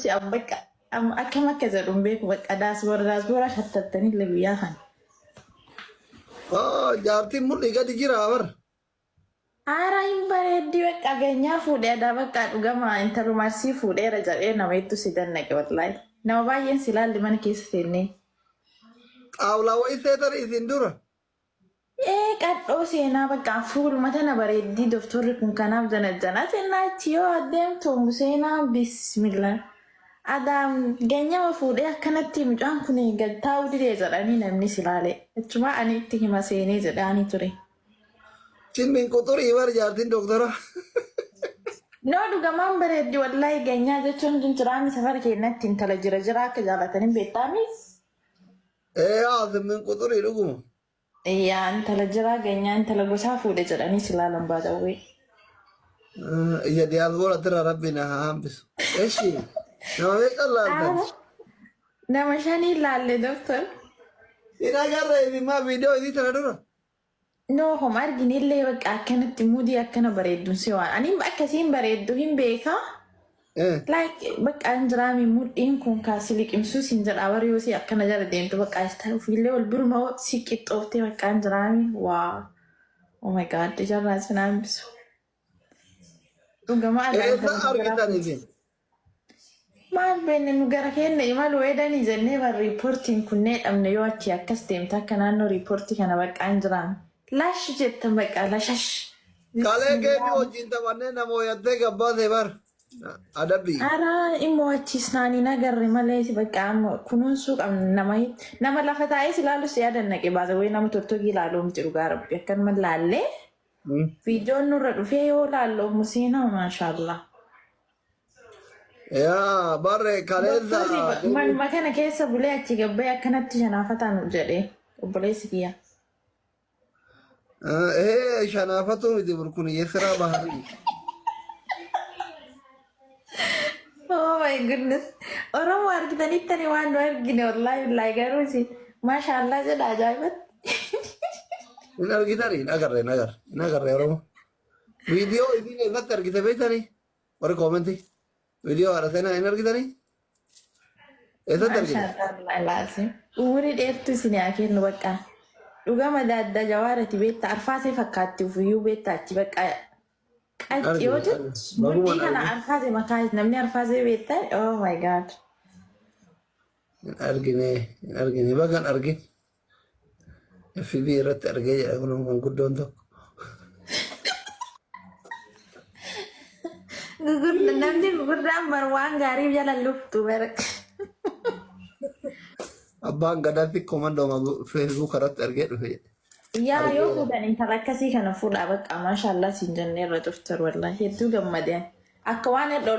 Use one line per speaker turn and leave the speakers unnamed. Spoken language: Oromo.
si bakka akkam akka jedhuun beeku bakka daasboora shattattanii lebiyyaa kan.
Jaartiin mul'i gadi jira bar.
Aaraa hin bareeddi bakka geenyaa fuudhee aadaa bakka dhugama intalumarsii fuudheera jedhee nama hedduu si dannaqe wallahi. Nama baay'een si laalli mana keessa seennee.
Xaawulaa wayii seetan isin dura.
Qadhoo seenaa bakka fuuluma tana bareeddii doktorri kun kanaaf janajjanaa seenaa achi yoo adeemtu seenaa bismillah. Adam ganyama fuudhee akkanatti mucaan kun taa'uu didee jedhanii namni si laale. Achuma ani itti hima seenee jedhanii ture.
Cimmin quxurii bar jaartiin doktora.
No dhugamaan bareeddi wallahi ganyaa jechuun jinjiraami safara keenyatti intala jira akka jaalatanii beektaami.
Cimmin quxurii dhuguma.
Yaa intala jira ganyaa intala gosaa fuudhee jedhanii si laalan baadawwee.
Ija diyaasboora tira rabbi na hambisu. Eshi. Nama meeqa laaltan?
Nama shanii laalle doktor.
Ina garra maa viidiyoo isii tana dura?
No homa arginillee bakka akkanatti mudii akkana bareedduun si waan. Ani akkasiin bareeddu hin beekaa. Like bakka anjiraami mudhiin kun kaasi liqimsuu siin jedhaa warri yoo si akkana jala deemtu bakka istaa ofiillee wal biruma si qixxooftee bakka anjiraami. Wow. Oh my god ijarraa sinaan bisu. Dhugama
argitan
maal beenne nu gara keenya imalu weedanii jennee bar riipoortiin kunnee dhabne yoo achi akkas deemte akka naannoo riipoortii kana baqqaan jiraan. Lash jettan baqqaa lashash.
Kalee keemii wajjin taphannee nama hoyattee gabbaase bar. Adabbii.
Araa immoo achiisnaanii nagarre malee baqqaa kunuunsuu qabna nama lafa taa'ee si laalus yaadan naqe baasa wayii nama tortogii ilaaluu miti dhugaa rabbi akkanuma laallee. Viidiyoon nurra dhufee yoo laalloo musiina maashaallah.
Yaa barre kaleessa.
Manuma kana keessa bulee achi gabbee akkanatti shanaafataan jedhee obboleessi kiyya.
Shanaafatu miti burkuni yeesiraa baharii.
Oh my goodness. Oromoo argitanittani waan nu argine wallahi garuu si maashaallah jedha ajaa'ibatti.
Hin argitanii nagarre Oromoo. Viidiyoo isin eessatti argite beektanii? Warri koomentii. Video ada sana energi tadi.
Lazim. Umuri dheertu isin akeenu bakka. Dhugama adda jawaarati beekta arfaasee fakkaatti ufiyyuu beekta achi bakka. Qaxxiyoo jettu mudhii kana arfaasee makaa namni arfaasee beekta. Oh my god.
Argine bagan argine. FB irratti argee jedha kun manguddoon tokko.
Nanti gurgurdaan barwaan gaarii jala luftu berak.
Abbaan gadaatti komandoo Facebook irratti argee dhufe.
Yaa yoo fuudhan intala akkasii kana fuudhaa bakka maashaallah siin jennee irra turtan wallahi hedduu gammadeen akka waan hedha